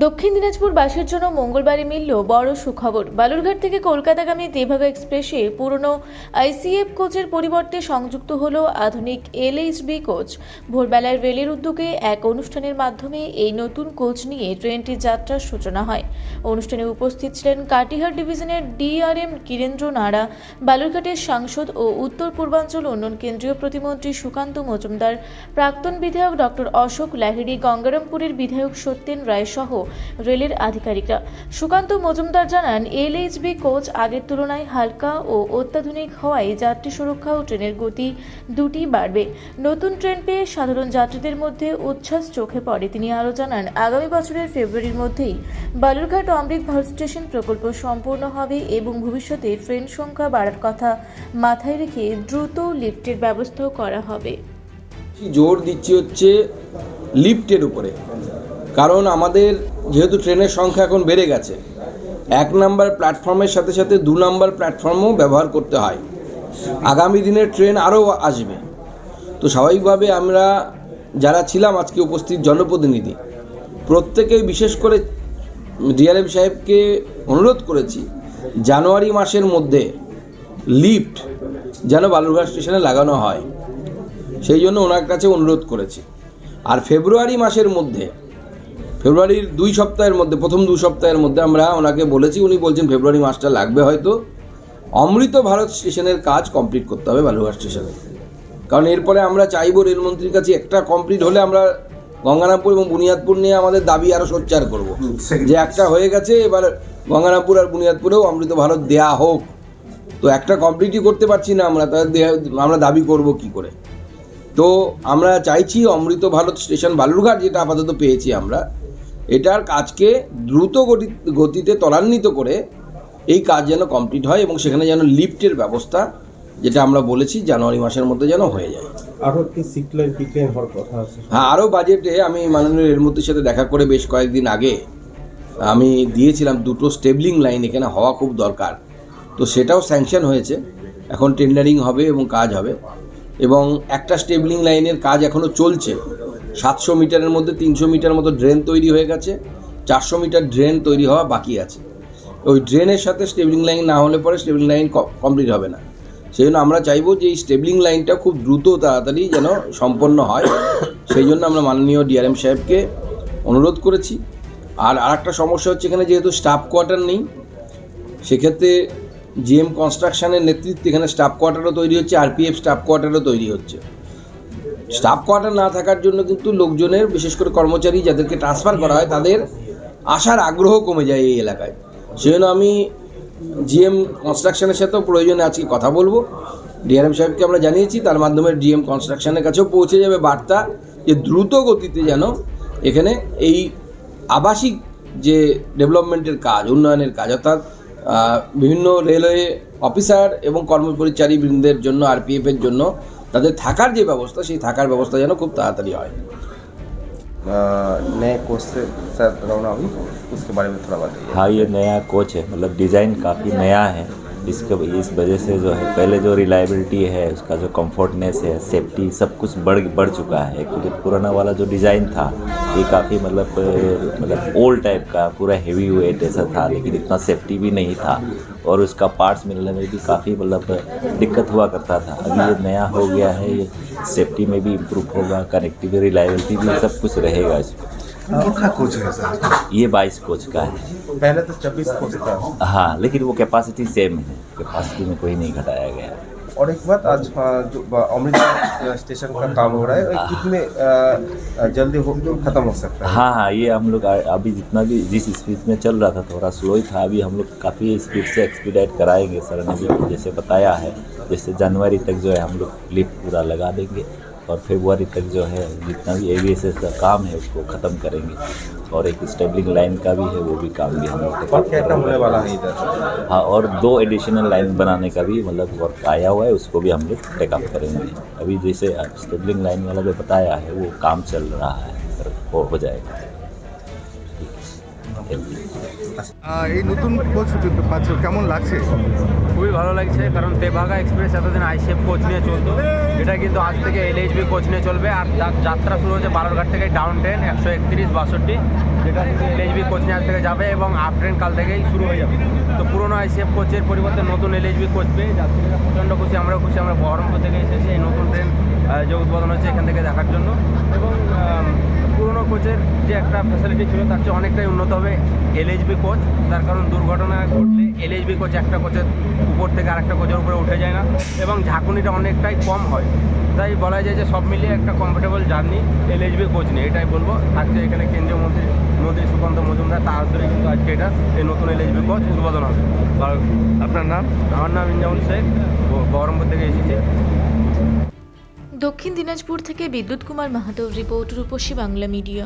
দক্ষিণ দিনাজপুরবাসীর জন্য মঙ্গলবারে মিলল বড় সুখবর। বালুরঘাট থেকে কলকাতাগামী তেভাগা এক্সপ্রেসে পুরনো আইসিএফ কোচের পরিবর্তে সংযুক্ত হলো আধুনিক এলএইচবি কোচ। ভোরবেলায় রেলের উদ্যোগে এক অনুষ্ঠানের মাধ্যমে এই নতুন কোচ নিয়ে ট্রেনটির যাত্রার সূচনা হয়। অনুষ্ঠানে উপস্থিত ছিলেন কাটিহার ডিভিশনের ডিআরএম কিরেন্দ্র নাড়া, বালুরঘাটের সাংসদ ও উত্তর পূর্বাঞ্চল উন্নয়ন কেন্দ্রীয় প্রতিমন্ত্রী সুকান্ত মজুমদার, প্রাক্তন বিধায়ক ডক্টর অশোক লাহিড়ী, গঙ্গারামপুরের বিধায়ক সত্যেন রায় সহ রেলের আধিকারিকরা। সুকান্ত মজুমদার জানান, এলএইচবি কোচ আগের তুলনায় হালকা ও অত্যাধুনিক হওয়ায় যাত্রী সুরক্ষা ও ট্রেনের গতি দুটি বাড়বে। নতুন ট্রেন পেয়ে সাধারণ যাত্রীদের মধ্যে উচ্ছ্বাস চোখে পড়ে। তিনি আরও জানান, আগামী বছরের ফেব্রুয়ারির মধ্যেই বালুরঘাট অমৃত ভারত স্টেশন প্রকল্প সম্পূর্ণ হবে এবং ভবিষ্যতে ট্রেন সংখ্যা বাড়ার কথা মাথায় রেখে দ্রুত লিফটের ব্যবস্থাও করা হবে। জোর দিচ্ছি হচ্ছে লিফটের উপরে, কারণ আমাদের যেহেতু ট্রেনের সংখ্যা এখন বেড়ে গেছে, 1 নম্বর প্ল্যাটফর্মের সাথে সাথে 2 নম্বর প্ল্যাটফর্মও ব্যবহার করতে হয়। আগামী দিনের ট্রেন আরও আসবে, তো স্বাভাবিকভাবে আমরা যারা ছিলাম আজকে উপস্থিত জনপ্রতিনিধি প্রত্যেকেই বিশেষ করে ডিআরএম সাহেবকে অনুরোধ করেছি জানুয়ারি মাসের মধ্যে লিফট যেন বালুরঘাট স্টেশনে লাগানো হয়, সেই জন্য ওনার কাছে অনুরোধ করেছি। আর ফেব্রুয়ারি মাসের মধ্যে, ফেব্রুয়ারির 2 সপ্তাহের মধ্যে, প্রথম 2 সপ্তাহের মধ্যে আমরা ওনাকে বলেছি, উনি বলছেন ফেব্রুয়ারি মাসটা লাগবে হয়তো, অমৃত ভারত স্টেশনের কাজ কমপ্লিট করতে হবে বালুরঘাট স্টেশনে। কারণ এরপরে আমরা চাইবো রেলমন্ত্রীর কাছে একটা কমপ্লিট হলে আমরা গঙ্গারামপুর এবং বুনিয়াদপুর নিয়ে আমাদের দাবি আরও সোচ্চার করব, যে একটা হয়ে গেছে, এবার গঙ্গারামপুর আর বুনিয়াদপুরেও অমৃত ভারত দেয়া হোক। তো একটা কমপ্লিটই করতে পারছি না আমরা, তাদের আমরা দাবি করব কি করে? তো আমরা চাইছি অমৃত ভারত স্টেশন বালুরঘাট, যেটা আপাতত পেয়েছি আমরা, এটার কাজকে দ্রুত গতিতে ত্বরান্বিত করে এই কাজ যেন কমপ্লিট হয় এবং সেখানে যেন লিফটের ব্যবস্থা, যেটা আমরা বলেছি জানুয়ারি মাসের মধ্যে যেন হয়ে যায়। আরও কি সিক্লেন পিকলেন হওয়ার কথা আছে? হ্যাঁ, আরও বাজেটে আমি মাননীয় রেলমন্ত্রীর সাথে দেখা করে বেশ কয়েকদিন আগে আমি দিয়েছিলাম 2টো স্টেবলিং লাইন এখানে হওয়া খুব দরকার, তো সেটাও স্যাংশন হয়েছে। এখন টেন্ডারিং হবে এবং কাজ হবে, এবং একটা স্টেবলিং লাইনের কাজ এখনও চলছে। 700 মিটারের মধ্যে 300 মিটার মতো ড্রেন তৈরি হয়ে গেছে, 400 মিটার ড্রেন তৈরি হওয়া বাকি আছে। ওই ড্রেনের সাথে স্টেবলিং লাইন না হলে পরে স্টেবলিং লাইন কমপ্লিট হবে না। সেই জন্য আমরা চাইবো যে এই স্টেবলিং লাইনটা খুব দ্রুত তাড়াতাড়ি যেন সম্পন্ন হয়, সেই জন্য আমরা মাননীয় ডিআরএম সাহেবকে অনুরোধ করেছি। আর আরেকটা সমস্যা হচ্ছে, এখানে যেহেতু স্টাফ কোয়ার্টার নেই, সেক্ষেত্রে জিএম কনস্ট্রাকশনের নেতৃত্বে এখানে স্টাফ কোয়ার্টারও তৈরি হচ্ছে, আরপিএফ স্টাফ কোয়ার্টারও তৈরি হচ্ছে। স্টাফ কোয়ার্টার না থাকার জন্য কিন্তু লোকজনের, বিশেষ করে কর্মচারী যাদেরকে ট্রান্সফার করা হয়, তাদের আসার আগ্রহ কমে যায় এই এলাকায়। সেই জন্য আমি জিএম কনস্ট্রাকশনের সাথেও প্রয়োজনে আজকে কথা বলবো। ডিআরএম সাহেবকে আমরা জানিয়েছি, তার মাধ্যমে জিএম কনস্ট্রাকশনের কাছেও পৌঁছে যাবে বার্তা যে দ্রুত গতিতে যেন এখানে এই আবাসিক যে ডেভেলপমেন্টের কাজ, উন্নয়নের কাজ, অর্থাৎ বিভিন্ন রেলওয়ে অফিসার এবং কর্মপরিচারী বৃন্দের জন্য, আরপিএফের জন্য তাদের থাকার যে ব্যবস্থা, সেই থাকার ব্যবস্থা যেন খুব তাড়াতাড়ি হয়। नए कोच से सर रौना हुई, उसके बारे में थोड़ा बताइए। हाँ, ये नया कोच है, मतलब डिज़ाइन काफ़ी नया है। इस वजह से जो है, पहले जो रिलायबिलिटी है, उसका जो कंफर्टनेस है, सेफ्टी, सब कुछ बढ़ चुका है। क्योंकि पुराना वाला जो डिज़ाइन था ये काफ़ी मतलब ओल्ड टाइप का, पूरा हेवी वेट ऐसा था, लेकिन इतना सेफ्टी भी नहीं था और उसका पार्ट्स मिलने में भी काफ़ी मतलब दिक्कत हुआ करता था। अभी ये नया हो गया है, ये सेफ्टी में भी इम्प्रूव होगा, कनेक्टिविटी, रिलायबिलिटी भी सब कुछ रहेगा इसमें। कितना कोच है सर? ये 22 कोच का है। पहले तो 24 कोच था। हाँ, लेकिन वो कैपेसिटी सेम है, कैपेसिटी में कोई नहीं घटाया गया। और एक बात, आज जो अमृत स्टेशन का काम हो रहा है, कितने जल्दी खत्म हो सकता है? हाँ, ये हम लोग अभी जितना भी जिस स्पीड में चल रहा था, थोड़ा स्लो ही था, अभी हम लोग काफ़ी स्पीड से एक्सपीडाइट कराएंगे। सर ने भी जैसे बताया है, जैसे जनवरी तक जो है हम लोग लिफ्ट पूरा लगा देंगे और फरवरी तक जो है जितना भी एवीएसएस का काम है उसको ख़त्म करेंगे। और एक स्टेबलिंग लाइन का भी है, वो भी काम भी हम लोग और क्या काम होने वाला है इधर? हाँ, और 2 एडिशनल लाइन बनाने का भी मतलब वर्क आया हुआ है, उसको भी हम लोग टेकअप करेंगे। अभी जैसे स्टेबलिंग लाइन वाला जो बताया है वो काम चल रहा है, हो जाएगा। हेल्दी। এই নতুন কোচ পাচ্ছ, কেমন লাগছে? খুবই ভালো লাগছে, কারণ তেভাগা এক্সপ্রেস এতদিন আইসিএফ কোচ নিয়ে চলতো, এটা কিন্তু আজ থেকে এলএইচবি কোচ নিয়ে চলবে। আর যাত্রা শুরু হচ্ছে বালুরঘাট থেকে ডাউন ট্রেন 131-62, যেটা থেকে এলএইচবি কোচ নিয়ে আজ থেকে যাবে এবং আপ ট্রেন কাল থেকেই শুরু হয়ে যাবে। তো পুরোনো আইসিএফ কোচের পরিবর্তে নতুন এলএইচবি কোচ পেয়ে যাত্রীরা প্রচণ্ড খুশি, আমরাও খুশি। আমরা বহরমপুর থেকে এসেছি এই নতুন ট্রেন যে উদ্বোধন হচ্ছে এখান থেকে দেখার জন্য। এবং পুরোনো কোচের যে একটা ফ্যাসিলিটি ছিল তার চেয়ে অনেকটাই উন্নত হবে এলএইচবি কোচ। তার কারণ দুর্ঘটনা ঘটলে এলএইচবি কোচ একটা কোচের উপর থেকে আরেকটা কোচের উপরে উঠে যায় না এবং ঝাঁকুনিটা অনেকটাই কম হয়। তাই বলা যায় যে সব মিলিয়ে একটা কমফোর্টেবল জার্নি এলএইচবি কোচ নিয়ে, এটাই বলবো। থাকছে এখানে কেন্দ্রীয় মন্ত্রী সুকান্ত মজুমদার, তার হাত ধরে কিন্তু আজকে এটা এই নতুন এলএইচবি কোচ উদ্বোধন হবে। আপনার নাম? আমার নাম ইনজামুল শেখ, বহরমপুর থেকে এসেছি। দক্ষিণ দিনাজপুর থেকে বিদ্যুৎ কুমার মাহাতো রিপোর্ট, রূপসী বাংলা মিডিয়া।